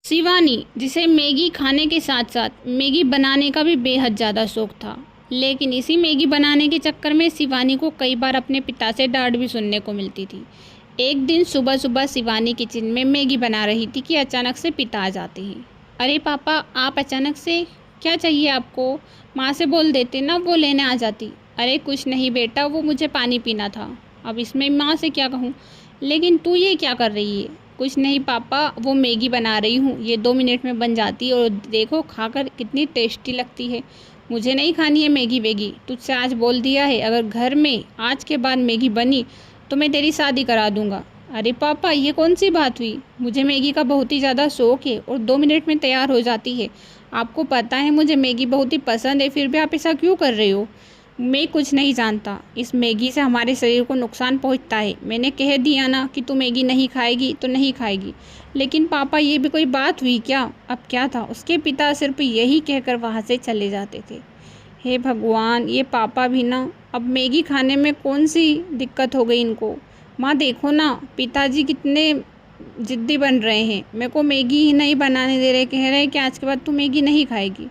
शिवानी, जिसे मैगी खाने के साथ साथ मैगी बनाने का भी बेहद ज़्यादा शौक था, लेकिन इसी मैगी बनाने के चक्कर में शिवानी को कई बार अपने पिता से डांट भी सुनने को मिलती थी। एक दिन सुबह सुबह शिवानी किचन में मैगी बना रही थी कि अचानक से पिता आ जाते हैं। अरे पापा, आप अचानक से क्या चाहिए आपको? माँ से बोल देते ना, वो लेने आ जाती। अरे कुछ नहीं बेटा, वो मुझे पानी पीना था। अब इसमें माँ से क्या कहूँ? लेकिन तू ये क्या कर रही है? कुछ नहीं पापा, वो मैगी बना रही हूँ, ये 2 मिनट में बन जाती है और देखो खाकर कितनी टेस्टी लगती है। मुझे नहीं खानी है मैगी वेगी, तुझसे आज बोल दिया है, अगर घर में आज के बाद मैगी बनी तो मैं तेरी शादी करा दूँगा। अरे पापा, ये कौन सी बात हुई? मुझे मैगी का बहुत ही ज़्यादा शौक़ है और 2 मिनट में तैयार हो जाती है। आपको पता है मुझे मैगी बहुत ही पसंद है, फिर भी आप ऐसा क्यों कर रहे हो? मैं कुछ नहीं जानता, इस मैगी से हमारे शरीर को नुकसान पहुंचता है। मैंने कह दिया ना कि तू मैगी नहीं खाएगी तो नहीं खाएगी। लेकिन पापा, ये भी कोई बात हुई क्या? अब क्या था? उसके पिता सिर्फ यही कहकर वहाँ से चले जाते थे। हे भगवान, ये पापा भी ना, अब मैगी खाने में कौन सी दिक्कत हो गई इनको? माँ देखो ना, पिताजी कितने ज़िद्दी बन रहे हैं, मेरे को मैगी ही नहीं बनाने दे रहे, कह रहे हैं कि आज के बाद तू मैगी नहीं खाएगी।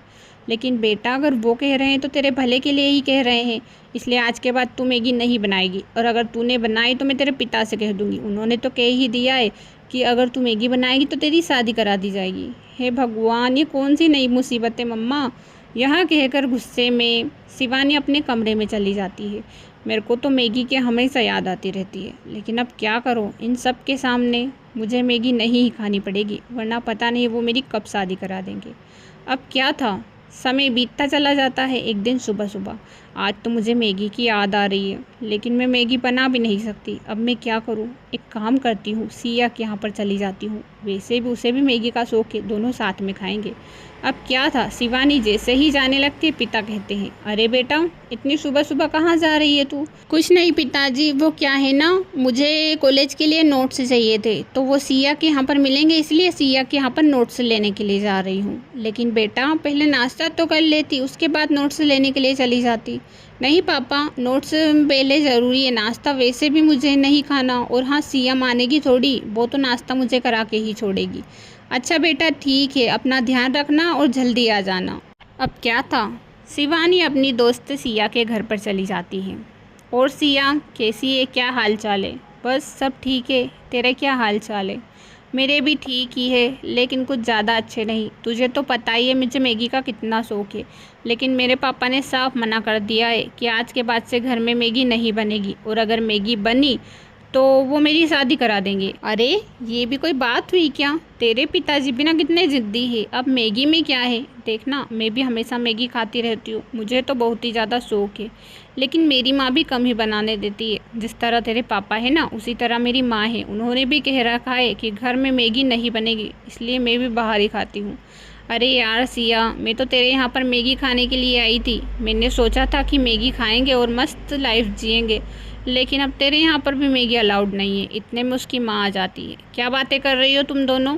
लेकिन बेटा, अगर वो कह रहे हैं तो तेरे भले के लिए ही कह रहे हैं, इसलिए आज के बाद तू मैगी नहीं बनाएगी, और अगर तूने बनाई तो मैं तेरे पिता से कह दूंगी। उन्होंने तो कह ही दिया है कि अगर तू मैगी बनाएगी तो तेरी शादी करा दी जाएगी। हे भगवान, ये कौन सी नई मुसीबत है मम्मा? यहाँ कहकर गुस्से में शिवानी अपने कमरे में चली जाती है। मेरे को तो मैगी की हमेशा याद आती रहती है, लेकिन अब क्या करूँ, इन सब के सामने मुझे मैगी नहीं ही खानी पड़ेगी, वरना पता नहीं वो मेरी कब शादी करा देंगे। अब क्या था, समय बीतता चला जाता है। एक दिन सुबह सुबह, आज तो मुझे मैगी की याद आ रही है, लेकिन मैं मैगी बना भी नहीं सकती। अब मैं क्या करूं? एक काम करती हूँ, सिया के यहाँ पर चली जाती हूँ, वैसे भी उसे भी मैगी का शौक है, दोनों साथ में खाएंगे। अब क्या था, शिवानी जैसे ही जाने लगती है, पिता कहते हैं, अरे बेटा, इतनी सुबह सुबह कहाँ जा रही है तू? कुछ नहीं पिताजी, वो क्या है ना, मुझे कॉलेज के लिए नोट्स चाहिए थे, तो वो सिया के यहाँ पर मिलेंगे, इसलिए सिया के यहाँ पर नोट्स लेने के लिए जा रही हूँ। लेकिन बेटा, पहले नाश्ता तो कर लेती, उसके बाद नोट्स लेने के लिए चली जाती। नहीं पापा, नोट्स पहले ज़रूरी है, नाश्ता वैसे भी मुझे नहीं खाना, और हाँ, सिया मानेगी थोड़ी, वो तो नाश्ता मुझे करा के ही छोड़ेगी। अच्छा बेटा ठीक है, अपना ध्यान रखना और जल्दी आ जाना। अब क्या था, शिवानी अपनी दोस्त सिया के घर पर चली जाती है। और सिया कैसी है, क्या हाल चाल है? बस सब ठीक है, तेरा क्या हाल चाल है? मेरे भी ठीक ही है, लेकिन कुछ ज़्यादा अच्छे नहीं। तुझे तो पता ही है मुझे मैगी का कितना शौक़ है, लेकिन मेरे पापा ने साफ मना कर दिया है कि आज के बाद से घर में मैगी नहीं बनेगी, और अगर मैगी बनी तो वो मेरी शादी करा देंगे। अरे ये भी कोई बात हुई क्या? तेरे पिताजी भी ना कितने ज़िद्दी है। अब मैगी में क्या है, देखना, मैं भी हमेशा मैगी खाती रहती हूँ, मुझे तो बहुत ही ज़्यादा शौक़ है, लेकिन मेरी माँ भी कम ही बनाने देती है। जिस तरह तेरे पापा है ना, उसी तरह मेरी माँ है, उन्होंने भी कह रखा है कि घर में मैगी नहीं बनेगी, इसलिए मैं भी बाहर ही खाती हूँ। अरे यार सिया, मैं तो तेरे यहाँ पर मैगी खाने के लिए आई थी। मैंने सोचा था कि मैगी खाएंगे और मस्त लाइफ जिएंगे, लेकिन अब तेरे यहाँ पर भी मैगी अलाउड नहीं है। इतने में उसकी माँ आ जाती है। क्या बातें कर रही हो तुम दोनों?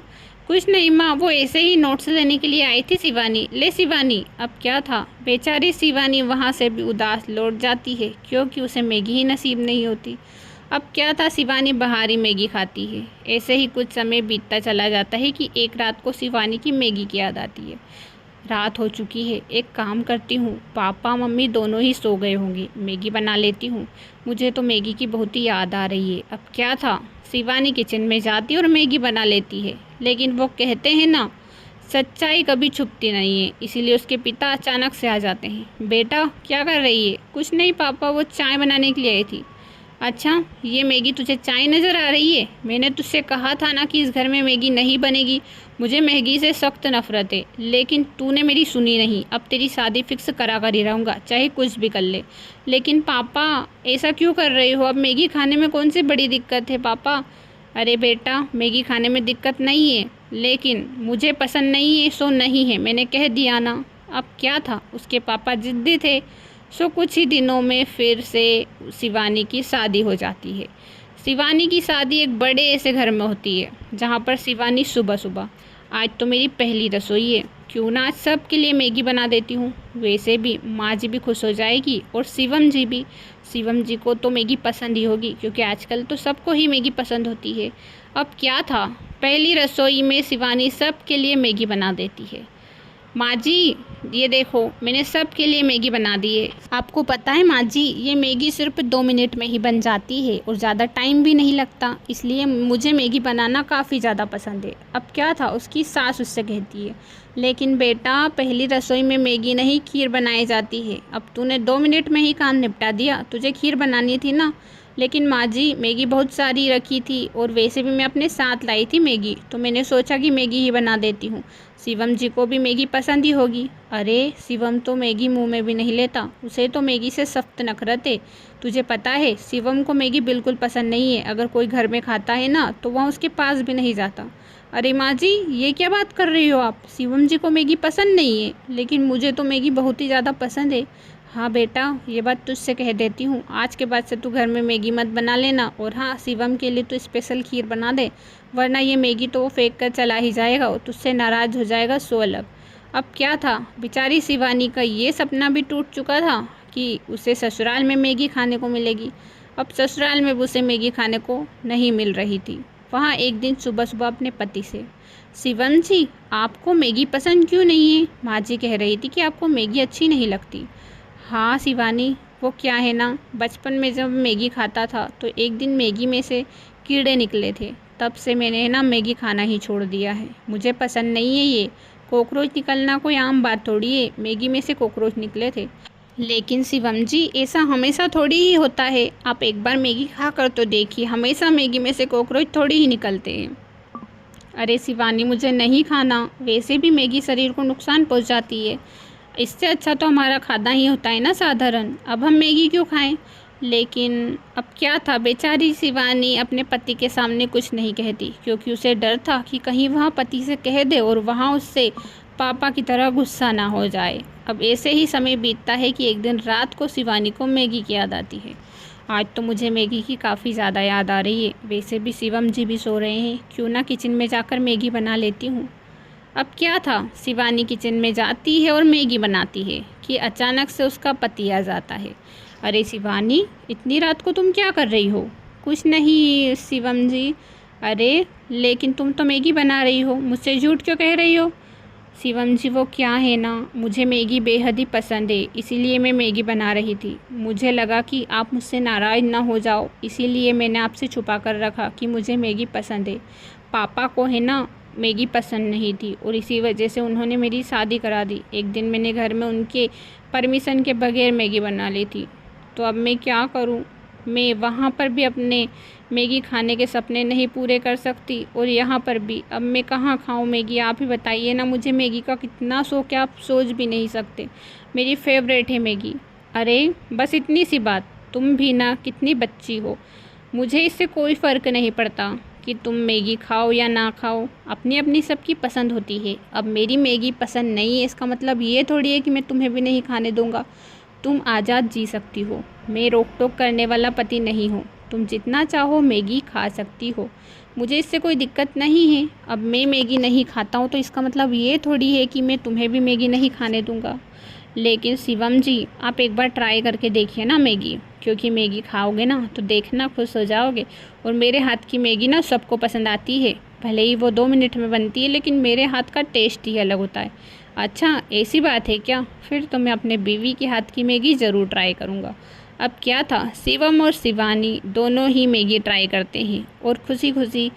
कुछ नहीं माँ, वो ऐसे ही नोट्स लेने के लिए आई थी शिवानी। ले शिवानी, अब क्या था, बेचारी शिवानी वहाँ से भी उदास लौट जाती है, क्योंकि उसे मैगी ही नसीब नहीं होती। अब क्या था, शिवानी बाहर ही मैगी खाती है। ऐसे ही कुछ समय बीतता चला जाता है कि एक रात को शिवानी की मैगी की याद आती है। रात हो चुकी है, एक काम करती हूँ, पापा मम्मी दोनों ही सो गए होंगे, मैगी बना लेती हूँ, मुझे तो मैगी की बहुत ही याद आ रही है। अब क्या था, शिवानी किचन में जाती और मैगी बना लेती है, लेकिन वो कहते हैं ना, सच्चाई कभी छुपती नहीं है, इसीलिए उसके पिता अचानक से आ जाते हैं। बेटा क्या कर रही है? कुछ नहीं पापा, वो चाय बनाने के लिए आई थी। अच्छा, ये मैगी तुझे चाय नज़र आ रही है? मैंने तुझसे कहा था ना कि इस घर में मैगी नहीं बनेगी। मुझे मैगी से सख्त नफरत है, लेकिन तूने मेरी सुनी नहीं। अब तेरी शादी फिक्स करा कर ही रहूँगा, चाहे कुछ भी कर ले। लेकिन पापा, ऐसा क्यों कर रहे हो? अब मैगी खाने में कौन सी बड़ी दिक्कत है पापा? अरे बेटा, मैगी खाने में दिक्कत नहीं है, लेकिन मुझे पसंद नहीं है सो नहीं है, मैंने कह दिया ना। अब क्या था, उसके पापा ज़िद्दी थे, सो कुछ ही दिनों में फिर से शिवानी की शादी हो जाती है। शिवानी की शादी एक बड़े ऐसे घर में होती है, जहाँ पर शिवानी सुबह सुबह, आज तो मेरी पहली रसोई है, क्यों ना आज सब के लिए मैगी बना देती हूँ। वैसे भी माँ जी भी खुश हो जाएगी और शिवम जी भी। शिवम जी को तो मैगी पसंद ही होगी, क्योंकि आजकल तो सबको ही मैगी पसंद होती है। अब क्या था, पहली रसोई में शिवानी सब के लिए मैगी बना देती है। माँ जी, ये देखो मैंने सब के लिए मैगी बना दी है। आपको पता है माँ जी, ये मैगी सिर्फ 2 मिनट में ही बन जाती है और ज़्यादा टाइम भी नहीं लगता, इसलिए मुझे मैगी बनाना काफ़ी ज़्यादा पसंद है। अब क्या था, उसकी सास उससे कहती है, लेकिन बेटा पहली रसोई में मैगी नहीं खीर बनाई जाती है। अब तूने 2 मिनट में ही काम निपटा दिया, तुझे खीर बनानी थी ना। लेकिन माँ जी, मैगी बहुत सारी रखी थी और वैसे भी मैं अपने साथ लाई थी मैगी, तो मैंने सोचा कि मैगी ही बना देती हूँ। शिवम जी को भी मैगी पसंद ही होगी। अरे शिवम तो मैगी मुंह में भी नहीं लेता, उसे तो मैगी से सख्त नफरत है। तुझे पता है शिवम को मैगी बिल्कुल पसंद नहीं है। अगर कोई घर में खाता है ना तो वह उसके पास भी नहीं जाता। अरे माँ जी, ये क्या बात कर रही हो आप? शिवम जी को मैगी पसंद नहीं है, लेकिन मुझे तो मैगी बहुत ही ज़्यादा पसंद है। हाँ बेटा, ये बात तुझसे कह देती हूँ, आज के बाद से तू घर में मैगी मत बना लेना। और हाँ, शिवम के लिए तो स्पेशल खीर बना दे, वरना ये मैगी तो वो फेंक कर चला ही जाएगा और तुझसे नाराज़ हो जाएगा सो अलग। अब क्या था, बेचारी शिवानी का ये सपना भी टूट चुका था कि उसे ससुराल में मैगी खाने को मिलेगी। अब ससुराल में उसे मैगी खाने को नहीं मिल रही थी। वहाँ एक दिन सुबह सुबह अपने पति से, शिवम जी आपको मैगी पसंद क्यों नहीं है? माँ जी कह रही थी कि आपको मैगी अच्छी नहीं लगती। हाँ शिवानी, वो क्या है ना, बचपन में जब मैगी खाता था तो एक दिन मैगी में से कीड़े निकले थे, तब से मैंने ना मैगी खाना ही छोड़ दिया है। मुझे पसंद नहीं है ये। कॉकरोच निकलना कोई आम बात थोड़ी है, मैगी में से कॉकरोच निकले थे। लेकिन शिवम जी, ऐसा हमेशा थोड़ी ही होता है, आप एक बार मैगी खा कर तो देखिए, हमेशा मैगी में से कॉकरोच थोड़ी ही निकलते हैं। अरे शिवानी, मुझे नहीं खाना, वैसे भी मैगी शरीर को नुकसान पहुंचाती है, इससे अच्छा तो हमारा खाना ही होता है ना साधारण, अब हम मैगी क्यों खाएं? लेकिन अब क्या था, बेचारी शिवानी अपने पति के सामने कुछ नहीं कहती, क्योंकि उसे डर था कि कहीं वह पति से कह दे और वहाँ उससे पापा की तरह गुस्सा ना हो जाए। अब ऐसे ही समय बीतता है कि एक दिन रात को शिवानी को मैगी की याद आती है। आज तो मुझे मैगी की काफ़ी ज़्यादा याद आ रही है, वैसे भी शिवम जी भी सो रहे हैं, क्यों ना किचन में जाकर मैगी बना लेती हूँ। अब क्या था, शिवानी किचन में जाती है और मैगी बनाती है कि अचानक से उसका पति आ जाता है। अरे शिवानी, इतनी रात को तुम क्या कर रही हो? कुछ नहीं शिवम जी। अरे लेकिन तुम तो मैगी बना रही हो, मुझसे झूठ क्यों कह रही हो? शिवम जी, वो क्या है ना, मुझे मैगी बेहद ही पसंद है, इसीलिए मैं मैगी बना रही थी। मुझे लगा कि आप मुझसे नाराज़ ना हो जाओ, इसीलिए मैंने आपसे छुपा कर रखा कि मुझे मैगी पसंद है। पापा को है ना मैगी पसंद नहीं थी और इसी वजह से उन्होंने मेरी शादी करा दी। एक दिन मैंने घर में उनके परमिशन के बगैर मैगी बना ली थी, तो अब मैं क्या करूं? मैं वहाँ पर भी अपने मैगी खाने के सपने नहीं पूरे कर सकती और यहाँ पर भी अब मैं कहाँ खाऊं मैगी? आप ही बताइए ना, मुझे मैगी का कितना शौक है, आप सोच भी नहीं सकते। मेरी फेवरेट है मैगी। अरे बस इतनी सी बात, तुम भी ना कितनी बच्ची हो, मुझे इससे कोई फ़र्क नहीं पड़ता कि तुम मैगी खाओ या ना खाओ, अपनी अपनी सबकी पसंद होती है। अब मेरी मैगी पसंद नहीं है, इसका मतलब ये थोड़ी है कि मैं तुम्हें भी नहीं खाने दूंगा। तुम आज़ाद जी सकती हो, मैं रोक टोक करने वाला पति नहीं हूँ, तुम जितना चाहो मैगी खा सकती हो, मुझे इससे कोई दिक्कत नहीं है। अब मैं मैगी नहीं खाता हूँ तो इसका मतलब ये थोड़ी है कि मैं तुम्हें भी मैगी नहीं खाने दूंगा। लेकिन शिवम जी, आप एक बार ट्राई करके देखिए ना मैगी, क्योंकि मैगी खाओगे ना तो देखना खुश हो जाओगे। और मेरे हाथ की मैगी ना सबको पसंद आती है, भले ही वो 2 मिनट में बनती है, लेकिन मेरे हाथ का टेस्ट ही अलग होता है। अच्छा ऐसी बात है क्या? फिर तो मैं अपने बीवी के हाथ की मैगी ज़रूर ट्राई करूँगा। अब क्या था, शिवम और शिवानी दोनों ही मैगी ट्राई करते हैं और खुशी खुशी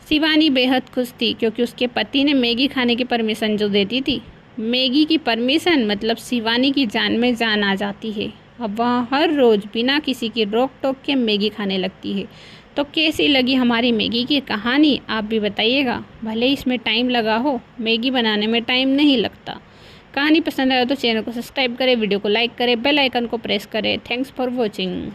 शिवानी बेहद खुश थी, क्योंकि उसके पति ने मैगी खाने की परमिशन जो देती थी, मैगी की परमिशन मतलब शिवानी की जान में जान आ जाती है। अब वह हर रोज़ बिना किसी की रोक टोक के मैगी खाने लगती है। तो कैसी लगी हमारी मैगी की कहानी, आप भी बताइएगा। भले इसमें टाइम लगा हो, मैगी बनाने में टाइम नहीं लगता। कहानी पसंद आए तो चैनल को सब्सक्राइब करें, वीडियो को लाइक करें, बेल आइकन को प्रेस करें। Thanks for watching.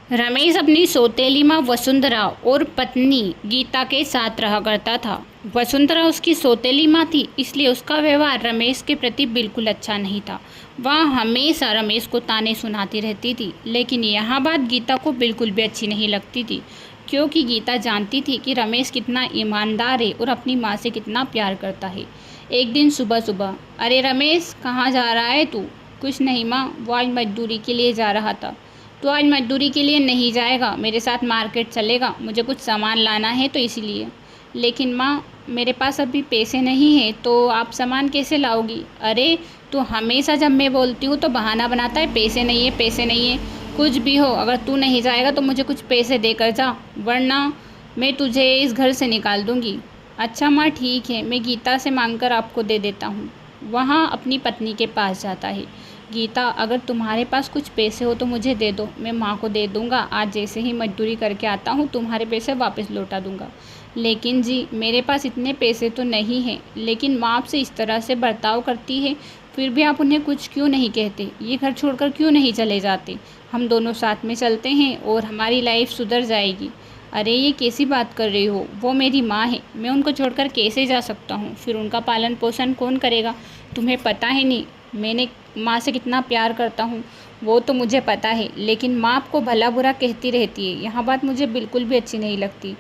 रमेश अपनी सौतेली माँ वसुंधरा और पत्नी गीता के साथ रहा करता था। वसुंधरा उसकी सौतेली माँ थी, इसलिए उसका व्यवहार रमेश के प्रति बिल्कुल अच्छा नहीं था। वह हमेशा रमेश को ताने सुनाती रहती थी, लेकिन यह बात गीता को बिल्कुल भी अच्छी नहीं लगती थी, क्योंकि गीता जानती थी कि रमेश कितना ईमानदार है और अपनी माँ से कितना प्यार करता है। एक दिन सुबह सुबह, अरे रमेश कहाँ जा रहा है तू? कुछ नहीं माँ, वो आज मजदूरी के लिए जा रहा था। तो आज मजदूरी के लिए नहीं जाएगा, मेरे साथ मार्केट चलेगा, मुझे कुछ सामान लाना है तो इसीलिए। लेकिन माँ, मेरे पास अभी पैसे नहीं हैं, तो आप सामान कैसे लाओगी? अरे, तू हमेशा जब मैं बोलती हूँ तो बहाना बनाता है, पैसे नहीं है, पैसे नहीं है। कुछ भी हो, अगर तू नहीं जाएगा तो मुझे कुछ पैसे देकर जा, वरना मैं तुझे इस घर से निकाल दूँगी। अच्छा माँ, ठीक है, मैं गीता से मांगकर आपको दे देता हूँ। वहाँ अपनी पत्नी के पास जाता है। गीता, अगर तुम्हारे पास कुछ पैसे हो तो मुझे दे दो, मैं माँ को दे दूँगा। आज जैसे ही मजदूरी करके आता हूँ तुम्हारे पैसे वापस लौटा दूँगा। लेकिन जी, मेरे पास इतने पैसे तो नहीं हैं। लेकिन माँ आपसे इस तरह से बर्ताव करती है, फिर भी आप उन्हें कुछ क्यों नहीं कहते? ये घर छोड़कर क्यों नहीं चले जाते? हम दोनों साथ में चलते हैं और हमारी लाइफ सुधर जाएगी। अरे, ये कैसी बात कर रही हो? वो मेरी माँ है, मैं उनको छोड़कर कैसे जा सकता हूँ? फिर उनका पालन पोषण कौन करेगा? तुम्हें पता है नहीं, मैंने माँ से कितना प्यार करता हूँ। वो तो मुझे पता है, लेकिन माँ आपको भला बुरा कहती रहती है, यह बात मुझे बिल्कुल भी अच्छी नहीं लगती।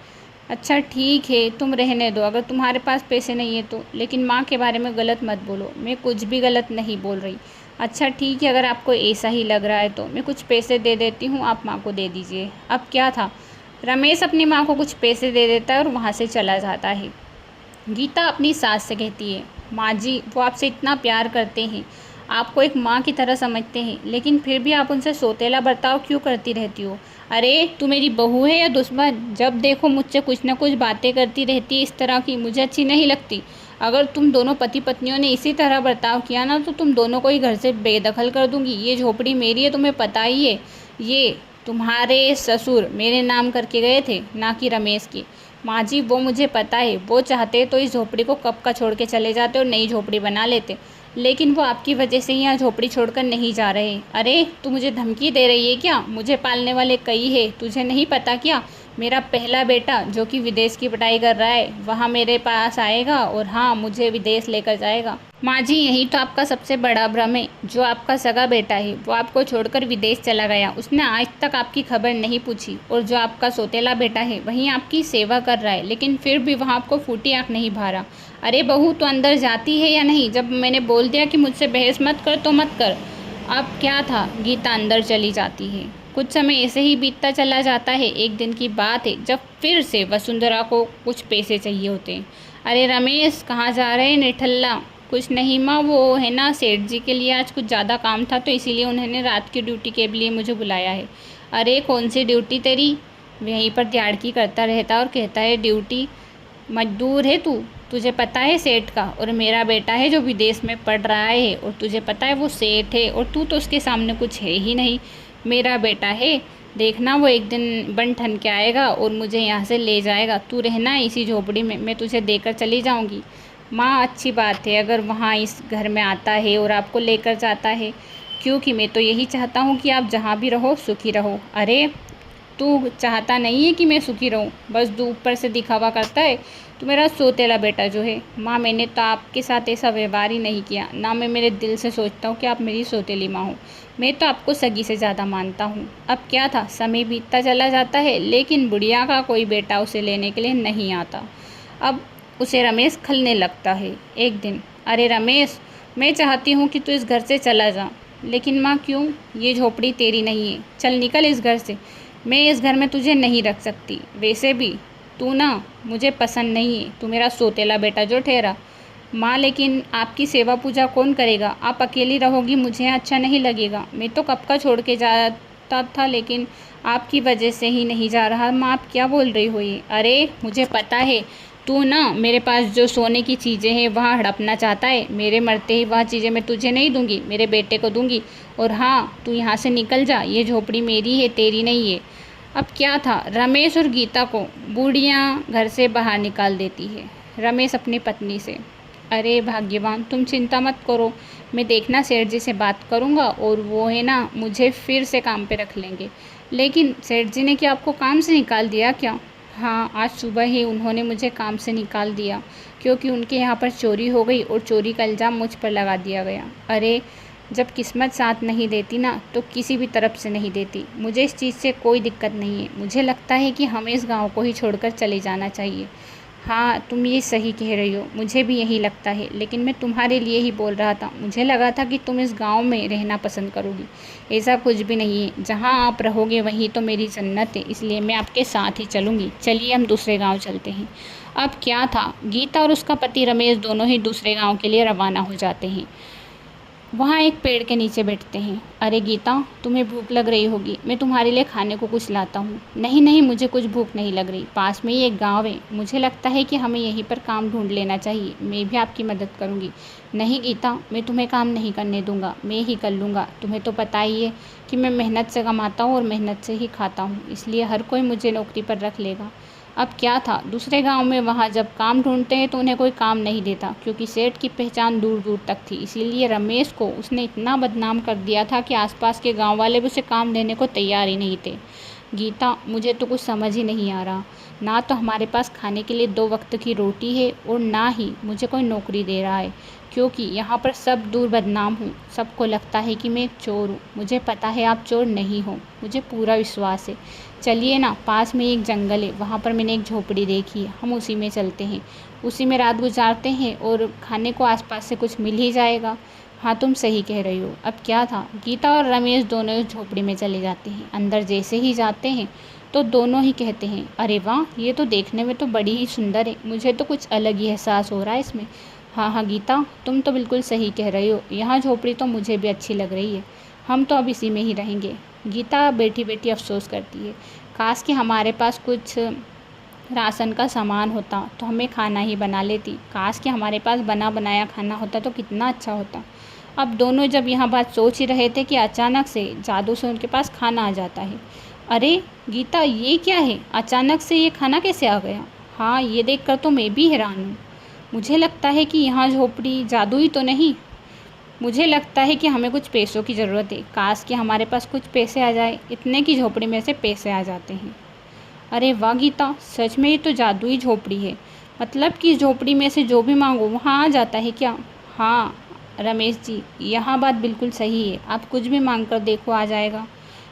अच्छा ठीक है, तुम रहने दो, अगर तुम्हारे पास पैसे नहीं है तो। लेकिन माँ के बारे में गलत मत बोलो, मैं कुछ भी गलत नहीं बोल रही। अच्छा ठीक है, अगर आपको ऐसा ही लग रहा है तो मैं कुछ पैसे दे देती हूँ, आप माँ को दे दीजिए। अब क्या था, रमेश अपनी माँ को कुछ पैसे दे देता है और वहाँ से चला जाता है। गीता अपनी सास से कहती है, माँ जी, वो आपसे इतना प्यार करते हैं, आपको एक माँ की तरह समझते हैं, लेकिन फिर भी आप उनसे सौतेला बर्ताव क्यों करती रहती हो? अरे, तू मेरी बहू है या दुश्मन? जब देखो मुझसे कुछ ना कुछ बातें करती रहती है इस तरह की, मुझे अच्छी नहीं लगती। अगर तुम दोनों पति पत्नियों ने इसी तरह बर्ताव किया ना तो तुम दोनों को ही घर से बेदखल कर दूंगी। ये झोपड़ी मेरी है, तुम्हें पता ही है। ये तुम्हारे ससुर मेरे नाम करके गए थे, ना कि रमेश की। माँ जी, वो मुझे पता है, वो चाहते तो इस झोपड़ी को कब का छोड़ के चले जाते और नई झोपड़ी बना लेते, लेकिन वो आपकी वजह से यहाँ झोपड़ी छोड़कर नहीं जा रहे। अरे, तू मुझे धमकी दे रही है क्या? मुझे पालने वाले कई है, तुझे नहीं पता क्या? मेरा पहला बेटा जो कि विदेश की पढ़ाई कर रहा है, वहाँ मेरे पास आएगा और हाँ, मुझे विदेश लेकर जाएगा। माँ जी, यही तो आपका सबसे बड़ा भ्रम है। जो आपका सगा बेटा है वो आपको छोड़कर विदेश चला गया, उसने आज तक आपकी खबर नहीं पूछी। और जो आपका सौतेला बेटा है वहीं आपकी सेवा कर रहा है, लेकिन फिर भी वहाँ आपको फूटी आँख नहीं भरा। अरे बहू, तो अंदर जाती है या नहीं? जब मैंने बोल दिया कि मुझसे बहस मत कर तो मत कर। अब क्या था, गीता अंदर चली जाती है। कुछ समय ऐसे ही बीतता चला जाता है। एक दिन की बात है जब फिर से वसुंधरा को कुछ पैसे चाहिए होते हैं। अरे रमेश, कहाँ जा रहे हैं निठल्ला? कुछ नहीं माँ, वो है ना, सेठ जी के लिए आज कुछ ज़्यादा काम था तो इसीलिए उन्होंने रात की ड्यूटी के लिए मुझे बुलाया है। अरे कौन सी ड्यूटी तेरी? यहीं पर दिहाड़ी करता रहता और कहता है ड्यूटी? मजदूर है तू, तुझे पता है सेठ का? और मेरा बेटा है जो विदेश में पढ़ रहा है और तुझे पता है वो सेठ है और तू तो उसके सामने कुछ है ही नहीं। मेरा बेटा है, देखना वो एक दिन बन ठन के आएगा और मुझे यहाँ से ले जाएगा। तू रहना इसी झोपड़ी में, मैं तुझे देकर चली जाऊँगी। माँ, अच्छी बात है अगर वहाँ इस घर में आता है और आपको लेकर जाता है, क्योंकि मैं तो यही चाहता हूँ कि आप जहाँ भी रहो सुखी रहो। अरे, तू चाहता नहीं है कि मैं सुखी रहूं, बस तू ऊपर से दिखावा करता है। तू मेरा सोतेला बेटा जो है। माँ, मैंने तो आपके साथ ऐसा व्यवहार ही नहीं किया, ना मैं मेरे दिल से सोचता हूँ कि आप मेरी सौतेली माँ हो। मैं तो आपको सगी से ज़्यादा मानता हूँ। अब क्या था, समय बीतता चला जाता है, लेकिन बुढ़िया का कोई बेटा उसे लेने के लिए नहीं आता। अब उसे रमेश खलने लगता है। एक दिन, अरे रमेश, मैं चाहती हूँ कि तू इस घर से चला जा। लेकिन माँ क्यों? ये झोपड़ी तेरी नहीं है, चल निकल इस घर से। मैं इस घर में तुझे नहीं रख सकती। वैसे भी तू ना मुझे पसंद नहीं है, तू मेरा सोतेला बेटा जो ठहरा। माँ, लेकिन आपकी सेवा पूजा कौन करेगा? आप अकेली रहोगी, मुझे अच्छा नहीं लगेगा। मैं तो कब का छोड़ के जाता था, लेकिन आपकी वजह से ही नहीं जा रहा। माँ, आप क्या बोल रही हो ये? अरे मुझे पता है, तू ना मेरे पास जो सोने की चीज़ें हैं वहाँ हड़पना चाहता है। मेरे मरते ही वह चीज़ें मैं तुझे नहीं दूंगी, मेरे बेटे को दूंगी। और हाँ, तू यहाँ से निकल जा, ये झोपड़ी मेरी है, तेरी नहीं है। अब क्या था, रमेश और गीता को बूढ़ियाँ घर से बाहर निकाल देती है। रमेश अपनी पत्नी से, अरे भाग्यवान, तुम चिंता मत करो, मैं देखना सेठ जी से बात करूँगा और वो है ना मुझे फिर से काम पे रख लेंगे। लेकिन सेठ जी ने क्या आपको काम से निकाल दिया क्या? हाँ, आज सुबह ही उन्होंने मुझे काम से निकाल दिया, क्योंकि उनके यहाँ पर चोरी हो गई और चोरी का इल्ज़ाम मुझ पर लगा दिया गया। अरे, जब किस्मत साथ नहीं देती ना तो किसी भी तरफ से नहीं देती। मुझे इस चीज़ से कोई दिक्कत नहीं है, मुझे लगता है कि हमें इस गांव को ही छोड़कर चले जाना चाहिए। हाँ, तुम ये सही कह रही हो, मुझे भी यही लगता है, लेकिन मैं तुम्हारे लिए ही बोल रहा था। मुझे लगा था कि तुम इस गांव में रहना पसंद करोगी। ऐसा कुछ भी नहीं है, जहाँ आप रहोगे वहीं तो मेरी जन्नत है, इसलिए मैं आपके साथ ही चलूँगी। चलिए हम दूसरे गांव चलते हैं। अब क्या था, गीता और उसका पति रमेश दोनों ही दूसरे गांव के लिए रवाना हो जाते हैं। वहाँ एक पेड़ के नीचे बैठते हैं। अरे गीता, तुम्हें भूख लग रही होगी, मैं तुम्हारे लिए खाने को कुछ लाता हूँ। नहीं नहीं, मुझे कुछ भूख नहीं लग रही, पास में ही एक गांव है, मुझे लगता है कि हमें यहीं पर काम ढूंढ लेना चाहिए, मैं भी आपकी मदद करूँगी। नहीं गीता, मैं तुम्हें काम नहीं करने दूँगा, मैं ही कर लूँगा। तुम्हें तो पता ही है कि मैं मेहनत से कमाता हूँ और मेहनत से ही खाता हूँ, इसलिए हर कोई मुझे नौकरी पर रख लेगा। अब क्या था, दूसरे गांव में वहाँ जब काम ढूंढते हैं तो उन्हें कोई काम नहीं देता, क्योंकि सेठ की पहचान दूर दूर तक थी। इसीलिए रमेश को उसने इतना बदनाम कर दिया था कि आसपास के गांव वाले भी उसे काम देने को तैयार ही नहीं थे। गीता, मुझे तो कुछ समझ ही नहीं आ रहा, ना तो हमारे पास खाने के लिए 2 वक्त की रोटी है और ना ही मुझे कोई नौकरी दे रहा है, क्योंकि यहाँ पर सब दूर बदनाम हूँ। सबको लगता है कि मैं एक चोर हूँ। मुझे पता है आप चोर नहीं हो, मुझे पूरा विश्वास है। चलिए ना, पास में एक जंगल है, वहाँ पर मैंने एक झोपड़ी देखी है, हम उसी में चलते हैं, उसी में रात गुजारते हैं और खाने को आसपास से कुछ मिल ही जाएगा। हाँ, तुम सही कह रही हो। अब क्या था, गीता और रमेश दोनों उस झोपड़ी में चले जाते हैं। अंदर जैसे ही जाते हैं तो दोनों ही कहते हैं, अरे वाह, ये तो देखने में तो बड़ी ही सुंदर है, मुझे तो कुछ अलग ही एहसास हो रहा है इसमें। हाँ हाँ गीता, तुम तो बिल्कुल सही कह रही हो, यहाँ झोपड़ी तो मुझे भी अच्छी लग रही है, हम तो अब इसी में ही रहेंगे। गीता बैठी बैठी अफसोस करती है, काश कि हमारे पास कुछ राशन का सामान होता तो हमें खाना ही बना लेती। काश कि हमारे पास बना बनाया खाना होता तो कितना अच्छा होता। अब दोनों जब यहाँ बात सोच ही रहे थे कि अचानक से जादू से उनके पास खाना आ जाता है। अरे गीता, ये क्या है, अचानक से ये खाना कैसे आ गया? हाँ, ये देखकर तो मैं भी हैरान हूँ। मुझे लगता है कि यहाँ झोपड़ी जादुई तो नहीं, मुझे लगता है कि हमें कुछ पैसों की ज़रूरत है। काश कि हमारे पास कुछ पैसे आ जाए, इतने की झोपड़ी में से पैसे आ जाते हैं। अरे वाह गीता, सच में ये तो जादुई झोपड़ी है, मतलब कि इस झोपड़ी में से जो भी मांगो वहाँ आ जाता है क्या? हाँ रमेश जी, यहाँ बात बिल्कुल सही है, आप कुछ भी मांग कर देखो, आ जाएगा।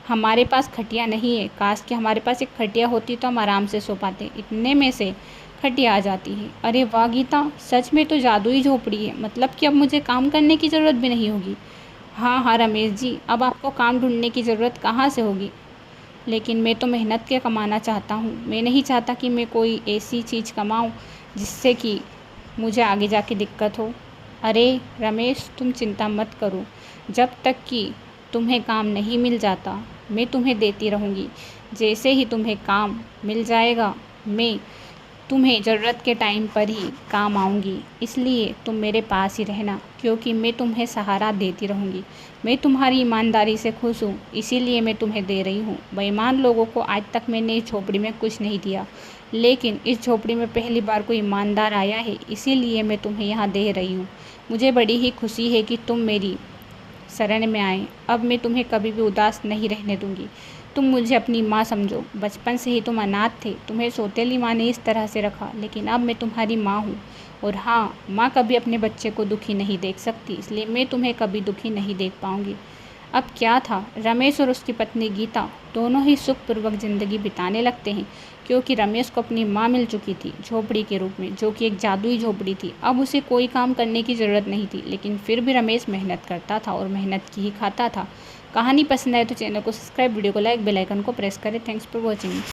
हमारे पास खटिया नहीं है, काश कि हमारे पास एक खटिया होती तो हम आराम से सो पाते, इतने में से खटिया आ जाती है। अरे वाह गीता, सच में तो जादुई झोपड़ी है, मतलब कि अब मुझे काम करने की ज़रूरत भी नहीं होगी। हाँ हाँ रमेश जी, अब आपको काम ढूंढने की ज़रूरत कहाँ से होगी? लेकिन मैं तो मेहनत के कमाना चाहता हूँ, मैं नहीं चाहता कि मैं कोई ऐसी चीज़ कमाऊँ जिससे कि मुझे आगे जाके दिक्कत हो। अरे रमेश, तुम चिंता मत करो, जब तक कि तुम्हें काम नहीं मिल जाता मैं तुम्हें देती रहूँगी। जैसे ही तुम्हें काम मिल जाएगा मैं तुम्हें ज़रूरत के टाइम पर ही काम आऊँगी, इसलिए तुम मेरे पास ही रहना, क्योंकि मैं तुम्हें सहारा देती रहूँगी। मैं तुम्हारी ईमानदारी से खुश हूँ, इसीलिए मैं तुम्हें दे रही हूँ। बेईमान लोगों को आज तक मैंने इस झोपड़ी में कुछ नहीं दिया, लेकिन इस झोपड़ी में पहली बार कोई ईमानदार आया है, इसीलिए मैं तुम्हें यहाँ दे रही हूँ। मुझे बड़ी ही खुशी है कि तुम मेरी शरण में आए। अब मैं तुम्हें कभी भी उदास नहीं रहने दूंगी। तुम मुझे अपनी माँ समझो, बचपन से ही तुम अनाथ थे, तुम्हें सौतेली माँ ने इस तरह से रखा, लेकिन अब मैं तुम्हारी माँ हूँ। और हाँ, माँ कभी अपने बच्चे को दुखी नहीं देख सकती, इसलिए मैं तुम्हें कभी दुखी नहीं देख पाऊँगी। अब क्या था, रमेश और उसकी पत्नी गीता दोनों ही सुखपूर्वक ज़िंदगी बिताने लगते हैं, क्योंकि रमेश को अपनी माँ मिल चुकी थी झोपड़ी के रूप में, जो कि एक जादुई झोपड़ी थी। अब उसे कोई काम करने की ज़रूरत नहीं थी, लेकिन फिर भी रमेश मेहनत करता था और मेहनत की ही खाता था। कहानी पसंद आए तो चैनल को सब्सक्राइब, वीडियो को लाइक, बेल आइकन को प्रेस करें। Thanks for watching.